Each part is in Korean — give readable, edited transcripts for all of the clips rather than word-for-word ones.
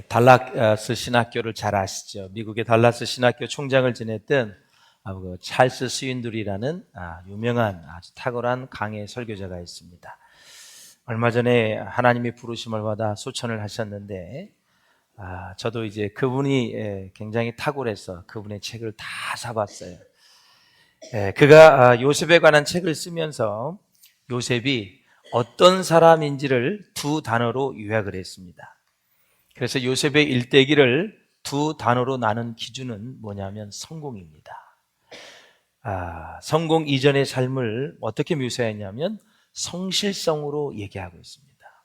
달라스 신학교를 잘 아시죠? 미국의 달라스 신학교 총장을 지냈던 그 찰스 스윈둘이라는 유명한 아주 탁월한 강해 설교자가 있습니다. 얼마 전에 하나님의 부르심을 받아 소천을 하셨는데 저도 이제 그분이 굉장히 탁월해서 그분의 책을 다 사봤어요. 그가 요셉에 관한 책을 쓰면서 요셉이 어떤 사람인지를 두 단어로 요약을 했습니다. 그래서 요셉의 일대기를 두 단어로 나눈 기준은 뭐냐면 성공입니다. 성공 이전의 삶을 어떻게 묘사했냐면 성실성으로 얘기하고 있습니다.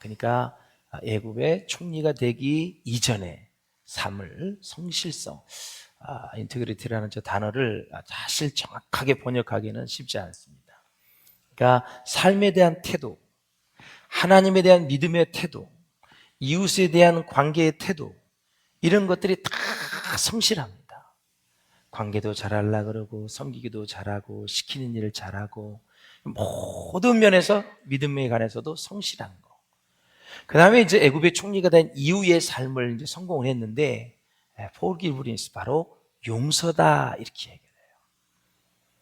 그러니까 애굽의 총리가 되기 이전의 삶을 성실성, 인테그리티라는 저 단어를 사실 정확하게 번역하기는 쉽지 않습니다. 그러니까 삶에 대한 태도, 하나님에 대한 믿음의 태도, 이웃에 대한 관계의 태도, 이런 것들이 다 성실합니다. 관계도 잘하려고 그러고 섬기기도 잘하고 시키는 일을 잘하고 모든 면에서 믿음에 관해서도 성실한 거. 그 다음에 이제 애굽의 총리가 된 이후의 삶을 이제 성공을 했는데 포기브린스 바로 용서다 이렇게 얘기해요.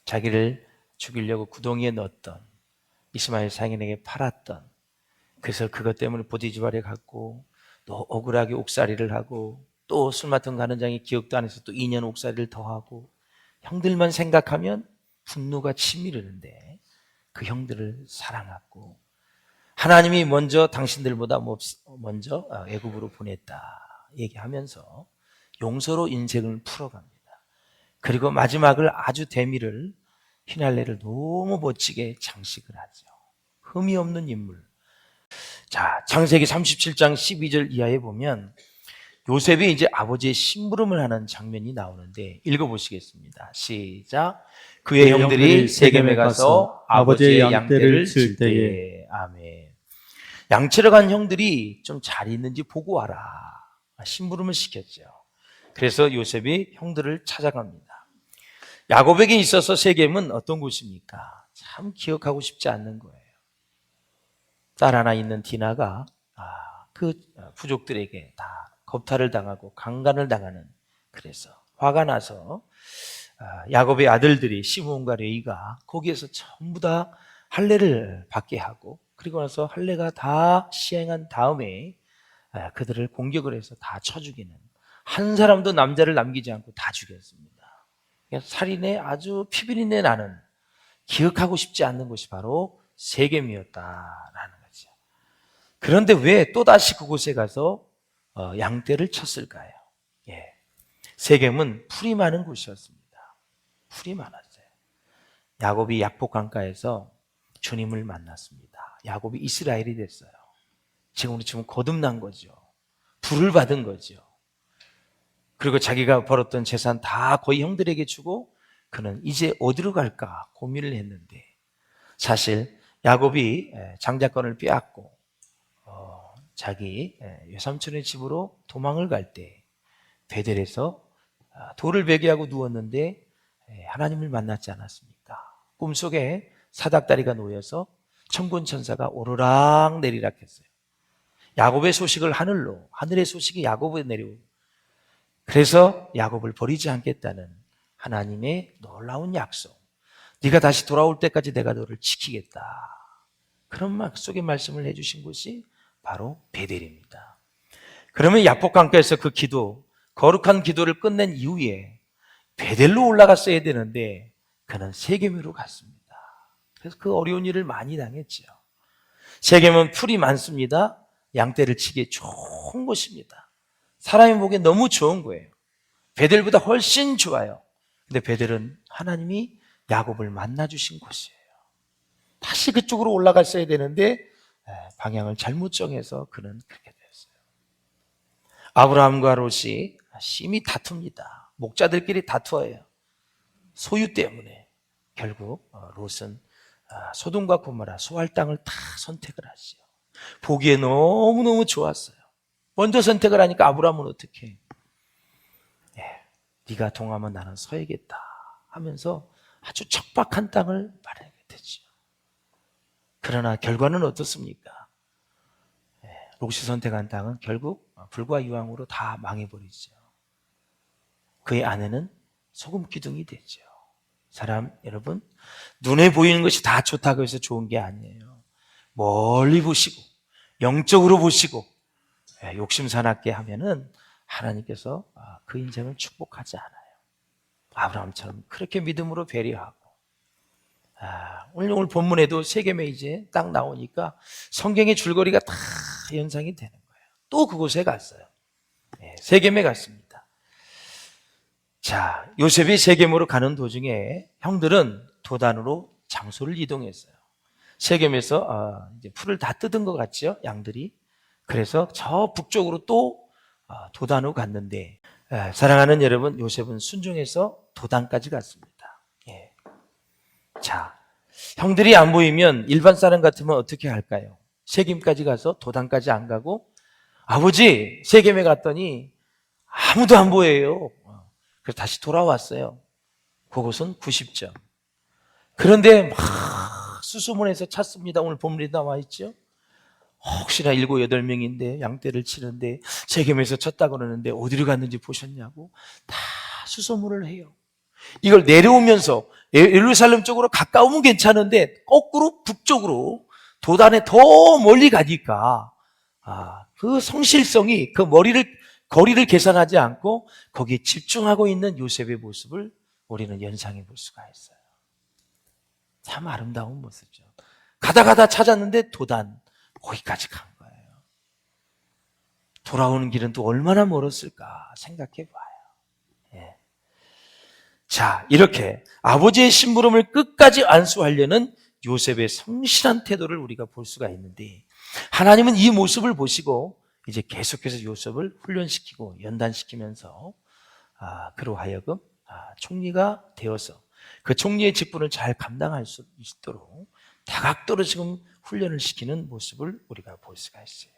자기를 죽이려고 구덩이에 넣었던 이스마엘 상인에게 팔았던, 그래서 그것 때문에 보디주발에 갔고 또 억울하게 옥살이를 하고 또 술 맡은 가는 장이 기억도 안 해서 또 2년 옥살이를 더 하고, 형들만 생각하면 분노가 치밀르는데 그 형들을 사랑하고 하나님이 먼저 당신들보다 먼저 애굽으로 보냈다 얘기하면서 용서로 인생을 풀어갑니다. 그리고 마지막을 아주 대미를 휘날레를 너무 멋지게 장식을 하죠. 흠이 없는 인물. 자, 창세기 37장 12절 이하에 보면 요셉이 이제 아버지의 심부름을 하는 장면이 나오는데 읽어보시겠습니다. 시작. 그의 형들이 세겜에 가서 아버지의 양떼를 칠 때에. 아멘. 양치러 간 형들이 좀 잘 있는지 보고 와라. 심부름을 시켰죠. 그래서 요셉이 형들을 찾아갑니다. 야곱에게 있어서 세겜은 어떤 곳입니까? 참 기억하고 싶지 않는 거예요. 딸 하나 있는 디나가 그 부족들에게 다 겁탈을 당하고 강간을 당하는, 그래서 화가 나서 야곱의 아들들이 시므온과 레위가 거기에서 전부 다 할례를 받게 하고, 그리고 나서 할례가 다 시행한 다음에 그들을 공격을 해서 다 쳐 죽이는, 한 사람도 남자를 남기지 않고 다 죽였습니다. 살인의 아주 피비린내 나는, 기억하고 싶지 않는 곳이 바로 세겜이었다라는 거죠. 그런데 왜 또다시 그곳에 가서 양떼를 쳤을까요? 예. 세겜은 풀이 많은 곳이었습니다. 풀이 많았어요. 야곱이 약복 강가에서 주님을 만났습니다. 야곱이 이스라엘이 됐어요. 지금 거듭난 거죠. 불을 받은 거죠. 그리고 자기가 벌었던 재산 다 거의 형들에게 주고 그는 이제 어디로 갈까 고민을 했는데, 사실 야곱이 장자권을 빼앗고 자기 외삼촌의 집으로 도망을 갈 때 베델에서 돌을 베개하고 누웠는데 하나님을 만났지 않았습니까? 꿈속에 사닥다리가 놓여서 천군 천사가 오르락 내리락 했어요. 야곱의 소식을 하늘로, 하늘의 소식이 야곱에 내려오고, 그래서 야곱을 버리지 않겠다는 하나님의 놀라운 약속. 네가 다시 돌아올 때까지 내가 너를 지키겠다. 그런 약속의 말씀을 해주신 곳이 바로 베델입니다. 그러면 야복강가에서 그 기도, 거룩한 기도를 끝낸 이후에 베델로 올라갔어야 되는데 그는 세겜으로 갔습니다. 그래서 그 어려운 일을 많이 당했죠. 세겜은 풀이 많습니다. 양떼를 치기에 좋은 곳입니다. 사람이 보기에 너무 좋은 거예요. 베델보다 훨씬 좋아요. 근데 베델은 하나님이 야곱을 만나주신 곳이에요. 다시 그쪽으로 올라갔어야 되는데 방향을 잘못 정해서 그는 그렇게 되었어요. 아브라함과 롯이 심히 다툽니다. 목자들끼리 다투어요. 소유 때문에. 결국 롯은 소돔과 고모라 소할 땅을 다 선택을 하죠. 보기에 너무너무 좋았어요. 먼저 선택을 하니까 아브라함은 어떻게 네가 동하면 나는 서야겠다 하면서 아주 척박한 땅을 마련하게 되죠. 그러나 결과는 어떻습니까? 롯이 선택한 땅은 결국 불과 유황으로 다 망해버리죠. 그의 아내는 소금 기둥이 되죠. 사람 여러분, 눈에 보이는 것이 다 좋다고 해서 좋은 게 아니에요. 멀리 보시고 영적으로 보시고 욕심 사납게 하면은 하나님께서 그 인생을 축복하지 않아요. 아브라함처럼 그렇게 믿음으로 배려하고, 오늘 본문에도 세겜에 이제 딱 나오니까 성경의 줄거리가 다 연상이 되는 거예요. 또 그곳에 갔어요. 세겜에 갔습니다. 자, 요셉이 세겜으로 가는 도중에 형들은 도단으로 장소를 이동했어요. 세겜에서 이제 풀을 다 뜯은 것 같죠, 양들이. 그래서 저 북쪽으로 또 도단으로 갔는데, 사랑하는 여러분, 요셉은 순종해서 도단까지 갔습니다. 자, 형들이 안 보이면 일반 사람 같으면 어떻게 할까요? 세겜까지 가서 도단까지 안 가고, 아버지, 세겜에 갔더니 아무도 안 보여요. 그래서 다시 돌아왔어요. 그곳은 90점. 그런데 막 수소문해서 찾습니다. 오늘 본문에 나와 있죠. 혹시나 7, 8명인데 양떼를 치는데 세겜에서 쳤다고 그러는데 어디로 갔는지 보셨냐고 다 수소문을 해요. 이걸 내려오면서 예루살렘 쪽으로 가까우면 괜찮은데 거꾸로 북쪽으로 도단에 더 멀리 가니까 그 성실성이 그 거리를 계산하지 않고 거기에 집중하고 있는 요셉의 모습을 우리는 연상해 볼 수가 있어요. 참 아름다운 모습이죠. 가다 찾았는데 도단 거기까지 간 거예요. 돌아오는 길은 또 얼마나 멀었을까 생각해 봐요. 자, 이렇게 아버지의 심부름을 끝까지 안수하려는 요셉의 성실한 태도를 우리가 볼 수가 있는데, 하나님은 이 모습을 보시고 이제 계속해서 요셉을 훈련시키고 연단시키면서 그로 하여금 총리가 되어서 그 총리의 직분을 잘 감당할 수 있도록 다각도로 지금 훈련을 시키는 모습을 우리가 볼 수가 있어요.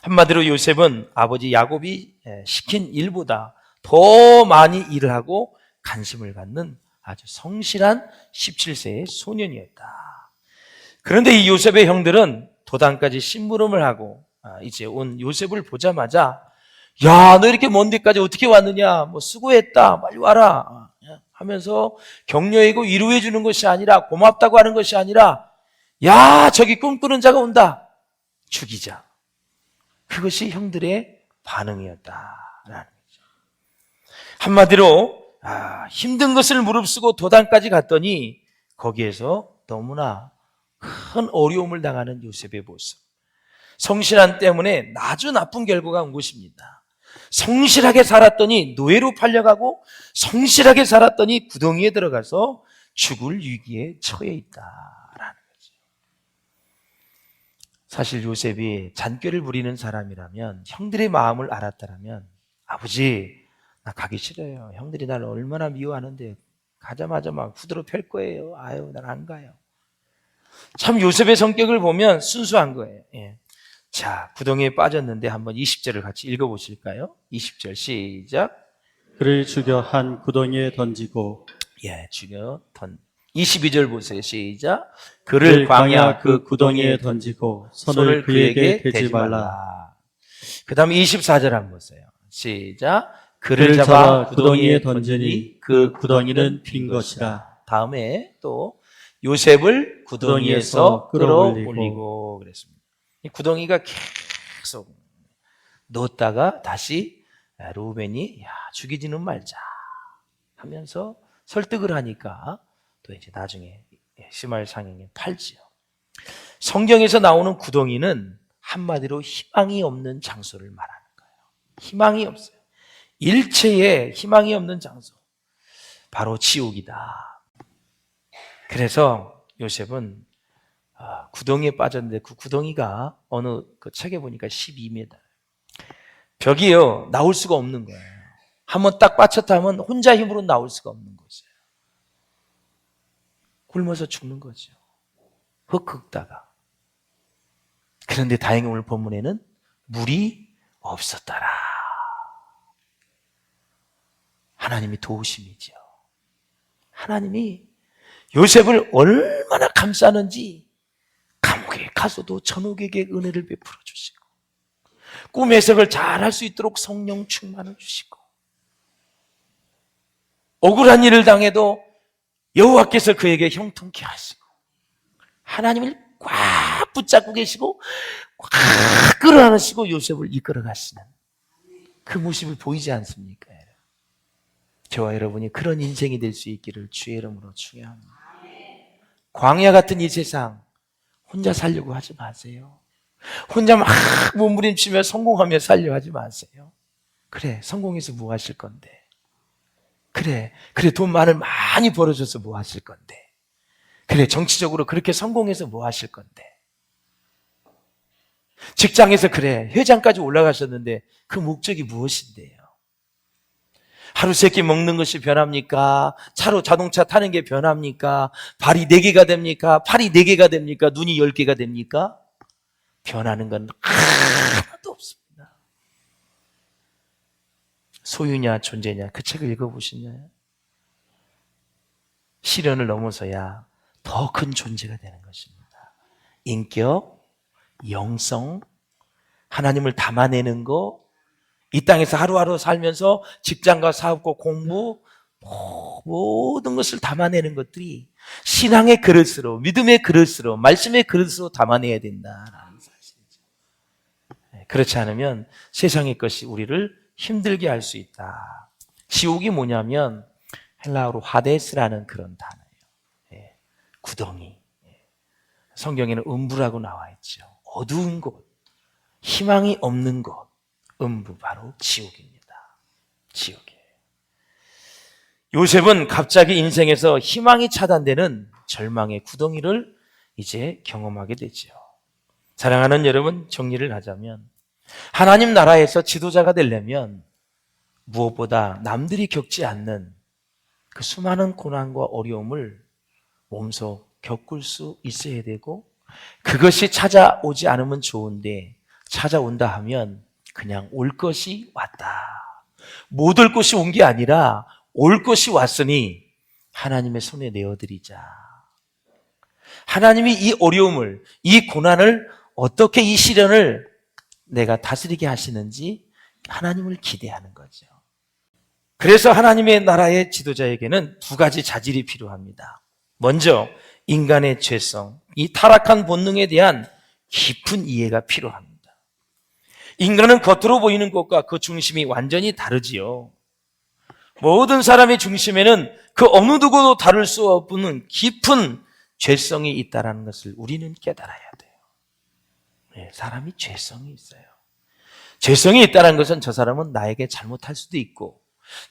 한마디로 요셉은 아버지 야곱이 시킨 일보다 더 많이 일을 하고 관심을 갖는 아주 성실한 17세의 소년이었다. 그런데 이 요셉의 형들은 도단까지 심부름을 하고 이제 온 요셉을 보자마자, 야, 너 이렇게 먼 데까지 어떻게 왔느냐, 뭐 수고했다, 빨리 와라 하면서 격려해고 위로해 주는 것이 아니라, 고맙다고 하는 것이 아니라, 야, 저기 꿈꾸는 자가 온다, 죽이자. 그것이 형들의 반응이었다라는 거죠. 한마디로 힘든 것을 무릅쓰고 도단까지 갔더니 거기에서 너무나 큰 어려움을 당하는 요셉의 모습, 성실한 때문에 아주 나쁜 결과가 온 것입니다. 성실하게 살았더니 노예로 팔려가고, 성실하게 살았더니 구덩이에 들어가서 죽을 위기에 처해 있다라는 거죠. 사실 요셉이 잔꾀를 부리는 사람이라면, 형들의 마음을 알았다면, 아버지, 나 가기 싫어요. 형들이 나를 얼마나 미워하는데 가자마자 막 후드로 펼 거예요. 아유, 난 안 가요. 참 요셉의 성격을 보면 순수한 거예요. 자, 구덩이에 빠졌는데 한번 20절을 같이 읽어보실까요? 20절 시작. 그를 죽여 한 구덩이에 던지고, 죽여 22절 보세요. 시작. 그를 광야 그 구덩이에 던지고 손을 그에게 대지 말라. 그 다음에 24절 한번 보세요. 시작. 그를 잡아 구덩이에 던지니 그 구덩이는 빈 것이라. 다음에 또 요셉을 구덩이에서 끌어올리고 그랬습니다. 이 구덩이가 계속 넣었다가 다시 루벤이 죽이지는 말자 하면서 설득을 하니까 또 이제 나중에 시므알 상행에 팔지요. 성경에서 나오는 구덩이는 한마디로 희망이 없는 장소를 말하는 거예요. 희망이 없어요. 일체에 희망이 없는 장소, 바로 지옥이다. 그래서 요셉은 구덩이에 빠졌는데 그 구덩이가 어느 그 책에 보니까 12m, 벽이요 나올 수가 없는 거예요. 한번 딱 빠쳤다면 혼자 힘으로 나올 수가 없는 거죠. 굶어서 죽는 거죠. 흙다가. 그런데 다행히 오늘 본문에는 물이 없었더라. 하나님이 도우심이죠. 하나님이 요셉을 얼마나 감싸는지 감옥에 가서도 전옥에게 은혜를 베풀어 주시고, 꿈 해석을 잘 할 수 있도록 성령 충만을 주시고, 억울한 일을 당해도 여호와께서 그에게 형통케 하시고, 하나님을 꽉 붙잡고 계시고 꽉 끌어안으시고 요셉을 이끌어 가시는 그 모습이 보이지 않습니까? 저와 여러분이 그런 인생이 될 수 있기를 주의 이름으로 축원합니다. 광야 같은 이 세상 혼자 살려고 하지 마세요. 혼자 막 몸부림치며 성공하며 살려 하지 마세요. 그래, 성공해서 뭐 하실 건데? 그래 돈 많이 벌어줘서 뭐 하실 건데? 그래, 정치적으로 그렇게 성공해서 뭐 하실 건데? 직장에서 그래, 회장까지 올라가셨는데 그 목적이 무엇인데요? 하루 세 끼 먹는 것이 변합니까? 차로 자동차 타는 게 변합니까? 발이 4개가 됩니까? 팔이 4개가 됩니까? 눈이 10개가 됩니까? 변하는 건 하나도 없습니다. 소유냐 존재냐, 그 책을 읽어보시나요? 시련을 넘어서야 더 큰 존재가 되는 것입니다. 인격, 영성, 하나님을 담아내는 거, 이 땅에서 하루하루 살면서 직장과 사업과 공부, 모든 것을 담아내는 것들이 신앙의 그릇으로, 믿음의 그릇으로, 말씀의 그릇으로 담아내야 된다라는 사실이죠. 그렇지 않으면 세상의 것이 우리를 힘들게 할 수 있다. 지옥이 뭐냐면 헬라어로 하데스라는 그런 단어예요. 구덩이. 성경에는 음부라고 나와 있죠. 어두운 곳, 희망이 없는 곳, 음부, 바로 지옥입니다. 지옥이에요. 요셉은 갑자기 인생에서 희망이 차단되는 절망의 구덩이를 이제 경험하게 되죠. 사랑하는 여러분, 정리를 하자면 하나님 나라에서 지도자가 되려면 무엇보다 남들이 겪지 않는 그 수많은 고난과 어려움을 몸소 겪을 수 있어야 되고, 그것이 찾아오지 않으면 좋은데 찾아온다 하면 그냥 올 것이 왔다, 못 올 것이 온 게 아니라 올 것이 왔으니 하나님의 손에 내어드리자. 하나님이 이 어려움을, 이 고난을, 어떻게 이 시련을 내가 다스리게 하시는지 하나님을 기대하는 거죠. 그래서 하나님의 나라의 지도자에게는 2가지 자질이 필요합니다. 먼저 인간의 죄성, 이 타락한 본능에 대한 깊은 이해가 필요합니다. 인간은 겉으로 보이는 것과 그 중심이 완전히 다르지요. 모든 사람의 중심에는 그 어느 누구도 다룰 수 없는 깊은 죄성이 있다는 것을 우리는 깨달아야 돼요. 네, 사람이 죄성이 있어요. 죄성이 있다는 것은 저 사람은 나에게 잘못할 수도 있고,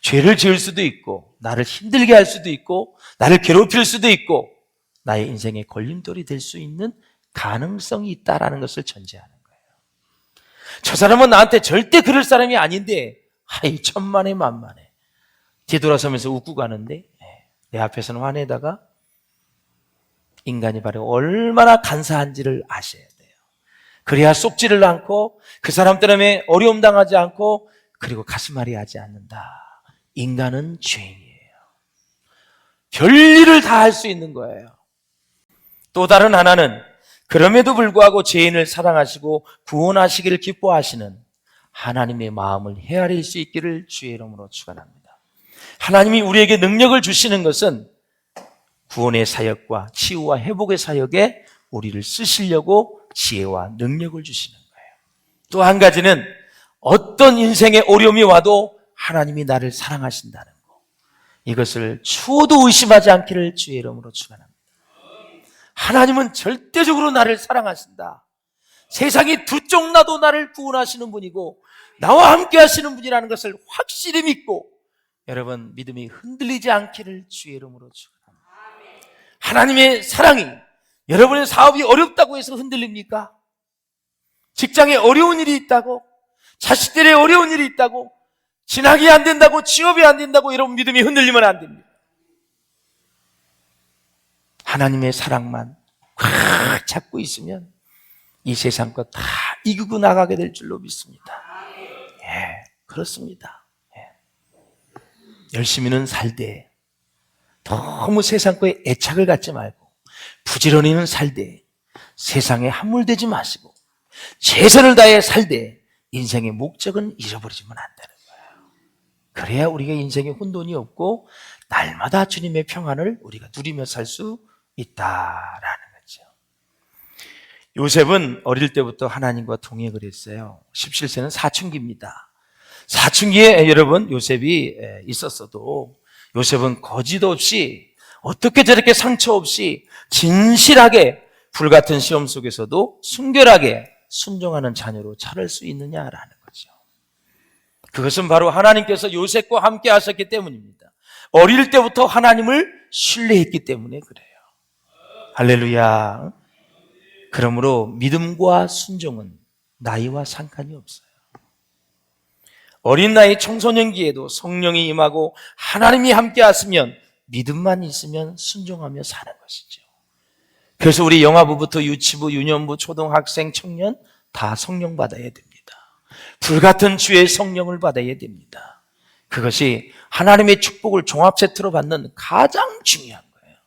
죄를 지을 수도 있고, 나를 힘들게 할 수도 있고, 나를 괴롭힐 수도 있고, 나의 인생의 걸림돌이 될 수 있는 가능성이 있다는 것을 전제하는 거예요. 저 사람은 나한테 절대 그럴 사람이 아닌데, 하이 천만에 만만해. 뒤돌아서면서 웃고 가는데 내 앞에서는 화내다가, 인간이 바로 얼마나 간사한지를 아셔야 돼요. 그래야 속지를 않고 그 사람 때문에 어려움 당하지 않고, 그리고 가슴앓이 하지 않는다. 인간은 죄인이에요. 별일을 다 할 수 있는 거예요. 또 다른 하나는 그럼에도 불구하고 죄인을 사랑하시고 구원하시기를 기뻐하시는 하나님의 마음을 헤아릴 수 있기를 주의 이름으로 축원합니다. 하나님이 우리에게 능력을 주시는 것은 구원의 사역과 치유와 회복의 사역에 우리를 쓰시려고 지혜와 능력을 주시는 거예요. 또 한 가지는 어떤 인생의 어려움이 와도 하나님이 나를 사랑하신다는 거, 이것을 추호도 의심하지 않기를 주의 이름으로 축원합니다. 하나님은 절대적으로 나를 사랑하신다. 세상이 두 쪽 나도 나를 구원하시는 분이고 나와 함께 하시는 분이라는 것을 확실히 믿고, 여러분 믿음이 흔들리지 않기를 주의 이름으로 축원합니다. 하나님의 사랑이, 여러분의 사업이 어렵다고 해서 흔들립니까? 직장에 어려운 일이 있다고, 자식들의 어려운 일이 있다고, 진학이 안 된다고, 취업이 안 된다고 여러분 믿음이 흔들리면 안 됩니다. 하나님의 사랑만 꽉 잡고 있으면 이 세상 것 다 이기고 나가게 될 줄로 믿습니다. 예, 그렇습니다. 예. 열심히는 살되 너무 세상 거에 애착을 갖지 말고, 부지런히는 살되 세상에 함몰되지 마시고, 최선을 다해 살되 인생의 목적은 잃어버리지면 안 되는 거예요. 그래야 우리가 인생에 혼돈이 없고 날마다 주님의 평안을 우리가 누리며 살 수 있다라는 거죠. 요셉은 어릴 때부터 하나님과 동행을 했어요. 17세는 사춘기입니다. 사춘기에 여러분 요셉이 있었어도 요셉은 거짓 없이 어떻게 저렇게 상처 없이 진실하게 불같은 시험 속에서도 순결하게 순종하는 자녀로 자랄 수 있느냐라는 거죠. 그것은 바로 하나님께서 요셉과 함께 하셨기 때문입니다. 어릴 때부터 하나님을 신뢰했기 때문에 그래요. 할렐루야. 그러므로 믿음과 순종은 나이와 상관이 없어요. 어린 나이 청소년기에도 성령이 임하고 하나님이 함께 하시면 믿음만 있으면 순종하며 사는 것이죠. 그래서 우리 영아부부터 유치부, 유년부, 초등학생, 청년 다 성령 받아야 됩니다. 불같은 주의 성령을 받아야 됩니다. 그것이 하나님의 축복을 종합 세트로 받는 가장 중요한 거예요.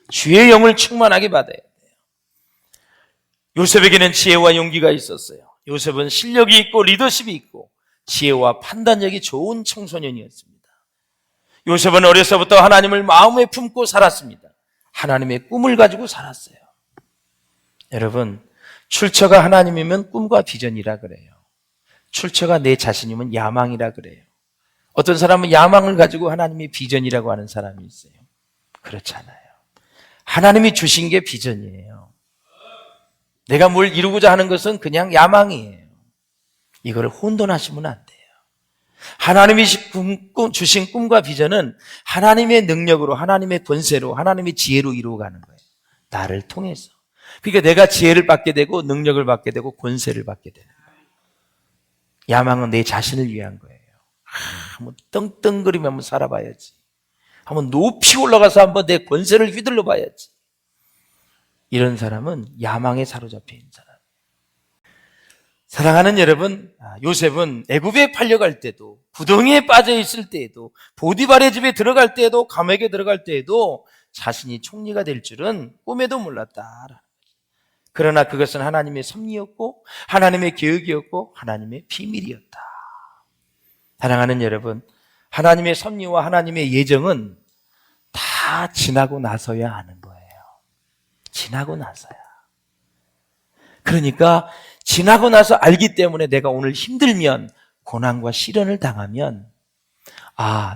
주의 영을 충만하게 받아야 돼요. 요셉에게는 지혜와 용기가 있었어요. 요셉은 실력이 있고 리더십이 있고 지혜와 판단력이 좋은 청소년이었습니다. 요셉은 어려서부터 하나님을 마음에 품고 살았습니다. 하나님의 꿈을 가지고 살았어요. 여러분, 출처가 하나님이면 꿈과 비전이라 그래요. 출처가 내 자신이면 야망이라 그래요. 어떤 사람은 야망을 가지고 하나님이 비전이라고 하는 사람이 있어요. 그렇잖아요. 하나님이 주신 게 비전이에요. 내가 뭘 이루고자 하는 것은 그냥 야망이에요. 이걸 혼돈하시면 안 돼요. 하나님이 주신 꿈과 비전은 하나님의 능력으로, 하나님의 권세로, 하나님의 지혜로 이루어가는 거예요. 나를 통해서. 그러니까 내가 지혜를 받게 되고 능력을 받게 되고 권세를 받게 되는 거예요. 야망은 내 자신을 위한 거예요. 한번 떵떵거리며 한번 살아봐야지. 한번 높이 올라가서 한번 내 권세를 휘둘러 봐야지. 이런 사람은 야망에 사로잡혀 있는 사람. 사랑하는 여러분, 요셉은 애굽에 팔려갈 때도, 구덩이에 빠져 있을 때에도, 보디발의 집에 들어갈 때에도, 감옥에 들어갈 때에도 자신이 총리가 될 줄은 꿈에도 몰랐다. 그러나 그것은 하나님의 섭리였고 하나님의 계획이었고 하나님의 비밀이었다. 사랑하는 여러분, 하나님의 섭리와 하나님의 예정은 다 지나고 나서야 아는 거예요. 지나고 나서야. 그러니까 지나고 나서 알기 때문에 내가 오늘 힘들면, 고난과 시련을 당하면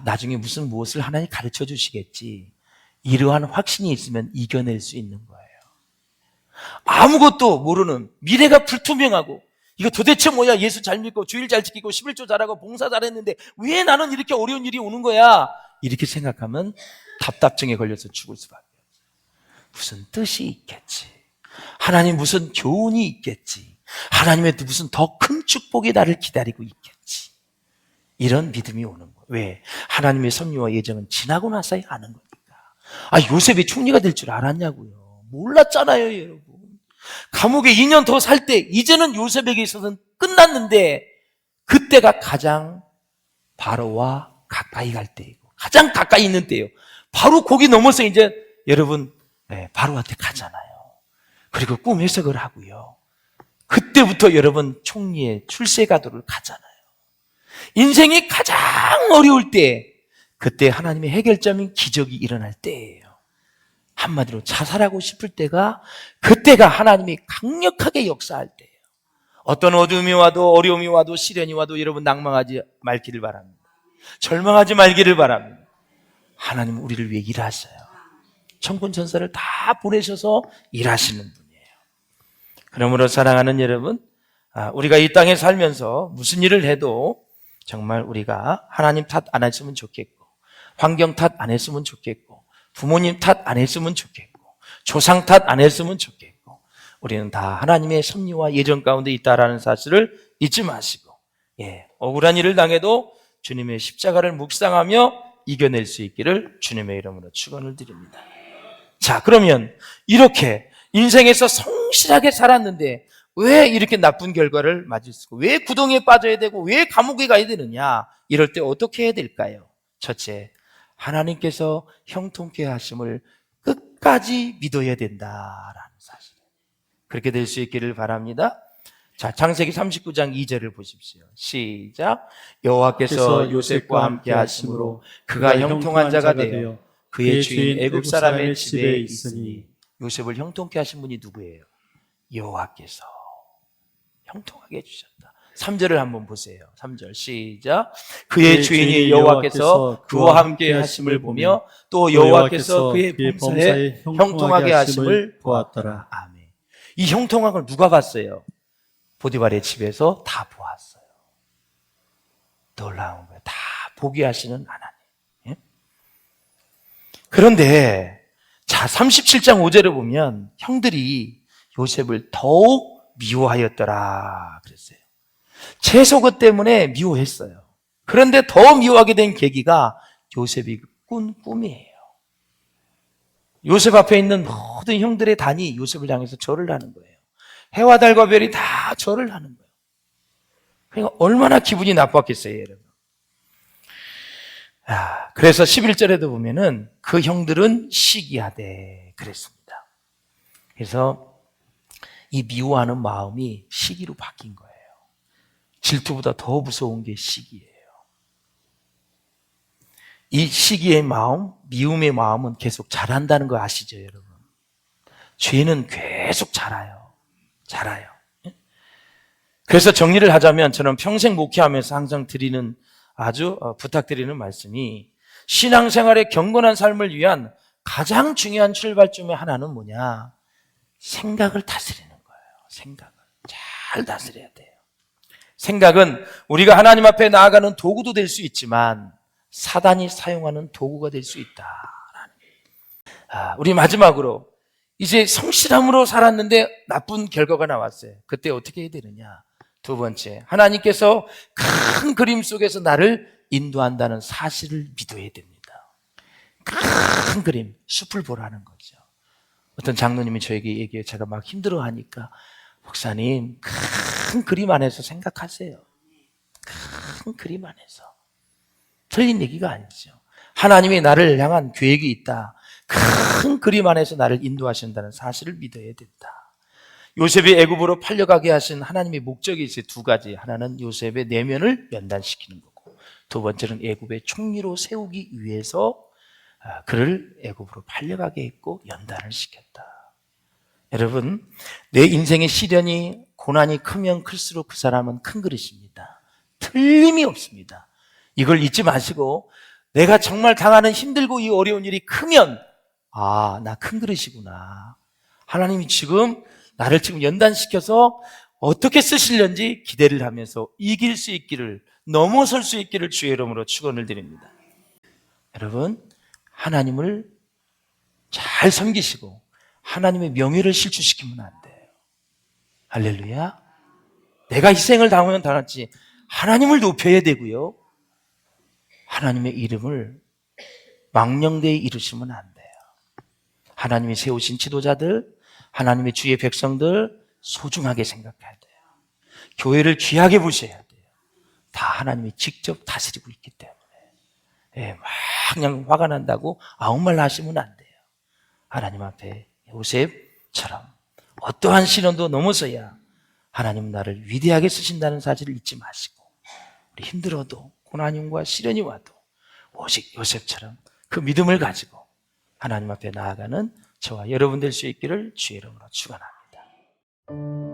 나중에 무엇을 하나님 가르쳐 주시겠지, 이러한 확신이 있으면 이겨낼 수 있는 거예요. 아무것도 모르는, 미래가 불투명하고 이거 도대체 뭐야, 예수 잘 믿고 주일 잘 지키고 11조 잘하고 봉사 잘했는데 왜 나는 이렇게 어려운 일이 오는 거야, 이렇게 생각하면 답답증에 걸려서 죽을 수밖에 없어요. 무슨 뜻이 있겠지, 하나님 무슨 교훈이 있겠지, 하나님의 무슨 더 큰 축복이 나를 기다리고 있겠지, 이런 믿음이 오는 거예요. 왜? 하나님의 섭리와 예정은 지나고 나서야 아는 거니까. 요셉이 총리가 될 줄 알았냐고요? 몰랐잖아요, 여러분. 감옥에 2년 더 살 때 이제는 요셉에게 있어서는 끝났는데, 그때가 가장 바로와 가까이 갈 때이고 가장 가까이 있는 때예요. 바로 거기 넘어서 이제 여러분 바로한테 가잖아요. 그리고 꿈 해석을 하고요. 그때부터 여러분 총리의 출세가도를 가잖아요. 인생이 가장 어려울 때, 그때 하나님의 해결점인 기적이 일어날 때예요. 한마디로 자살하고 싶을 때가, 그때가 하나님이 강력하게 역사할 때예요. 어떤 어둠이 와도, 어려움이 와도, 시련이 와도 여러분 낭망하지 말기를 바랍니다. 절망하지 말기를 바랍니다. 하나님은 우리를 위해 일하셔요. 천군 천사를 다 보내셔서 일하시는 분이에요. 그러므로 사랑하는 여러분, 우리가 이 땅에 살면서 무슨 일을 해도 정말 우리가 하나님 탓 안 했으면 좋겠고, 환경 탓 안 했으면 좋겠고, 부모님 탓 안 했으면 좋겠고, 조상 탓 안 했으면 좋겠고, 우리는 다 하나님의 섭리와 예정 가운데 있다라는 사실을 잊지 마시고, 억울한 일을 당해도 주님의 십자가를 묵상하며 이겨낼 수 있기를 주님의 이름으로 축원을 드립니다. 자, 그러면 이렇게 인생에서 성실하게 살았는데 왜 이렇게 나쁜 결과를 맞을 수 있고, 왜 구덩이에 빠져야 되고, 왜 감옥에 가야 되느냐, 이럴 때 어떻게 해야 될까요? 첫째, 하나님께서 형통케 하심을 끝까지 믿어야 된다라는 사실. 그렇게 될 수 있기를 바랍니다. 자, 창세기 39장 2절을 보십시오. 시작. 여호와께서 요셉과 함께 하심으로 그가 형통한 자가 되어 그의 주인 애굽 사람의 집에 있으니. 요셉을 형통케 하신 분이 누구예요? 여호와께서 형통하게 해주셨다. 3절을 한번 보세요. 3절 시작. 그의 주인이 여호와께서 그와 함께 하심을 보며 또 여호와께서 그의 범사에 형통하게 하심을 보았더라. 아멘. 이 형통함을 누가 봤어요? 보디발의 집에서 다 보았어요. 놀라운 거예요. 다 보게 하시는 하나님. 예? 그런데 자, 37장 5절에 보면 형들이 요셉을 더욱 미워하였더라 그랬어요. 채소 것 때문에 미워했어요. 그런데 더 미워하게 된 계기가 요셉이 꾼 꿈이에요. 요셉 앞에 있는 모든 형들의 단이 요셉을 향해서 절을 하는 거예요. 해와 달과 별이 다 절을 하는 거예요. 그러니까 얼마나 기분이 나빴겠어요, 여러분. 그래서 11절에도 보면은 그 형들은 시기하되 그랬습니다. 그래서 이 미워하는 마음이 시기로 바뀐 거예요. 질투보다 더 무서운 게 시기예요. 이 시기의 마음, 미움의 마음은 계속 자란다는 거 아시죠, 여러분? 죄는 계속 자라요. 자라요. 그래서 정리를 하자면 저는 평생 목회하면서 항상 드리는 아주 부탁드리는 말씀이 신앙생활의 경건한 삶을 위한 가장 중요한 출발점의 하나는 뭐냐? 생각을 다스리는 거예요. 생각을 잘 다스려야 돼요. 생각은 우리가 하나님 앞에 나아가는 도구도 될 수 있지만 사단이 사용하는 도구가 될 수 있다. 우리 마지막으로 이제 성실함으로 살았는데 나쁜 결과가 나왔어요. 그때 어떻게 해야 되느냐? 두 번째, 하나님께서 큰 그림 속에서 나를 인도한다는 사실을 믿어야 됩니다. 큰 그림, 숲을 보라는 거죠. 어떤 장로님이 저에게 얘기해요. 제가 막 힘들어하니까 목사님, 큰 그림 안에서 생각하세요. 큰 그림 안에서. 틀린 얘기가 아니죠. 하나님이 나를 향한 계획이 있다. 큰 그림 안에서 나를 인도하신다는 사실을 믿어야 된다. 요셉이 애굽으로 팔려가게 하신 하나님의 목적이 이제 두 가지. 하나는 요셉의 내면을 연단시키는 거고, 두 번째는 애굽의 총리로 세우기 위해서 그를 애굽으로 팔려가게 했고 연단을 시켰다. 여러분, 내 인생의 시련이 고난이 크면 클수록 그 사람은 큰 그릇입니다. 틀림이 없습니다. 이걸 잊지 마시고 내가 정말 당하는 힘들고 이 어려운 일이 크면 나 큰 그릇이구나. 하나님이 지금 나를 지금 연단시켜서 어떻게 쓰시려는지 기대를 하면서 이길 수 있기를, 넘어설 수 있기를 주의 이름으로 축원을 드립니다. 여러분, 하나님을 잘 섬기시고 하나님의 명예를 실추시키면 안 돼요. 할렐루야. 내가 희생을 당하면 당할지 하나님을 높여야 되고요. 하나님의 이름을 망령되이 이루시면 안 돼요. 하나님이 세우신 지도자들, 하나님의 주의 백성들 소중하게 생각해야 돼요. 교회를 귀하게 보셔야 돼요. 다 하나님이 직접 다스리고 있기 때문에 막 그냥 화가 난다고 아무 말 하시면 안 돼요. 하나님 앞에 요셉처럼 어떠한 시련도 넘어서야 하나님은 나를 위대하게 쓰신다는 사실을 잊지 마시고, 우리 힘들어도 고난과 시련이 와도 오직 요셉처럼 그 믿음을 가지고 하나님 앞에 나아가는 저와 여러분 될 수 있기를 주의 이름으로 축원합니다.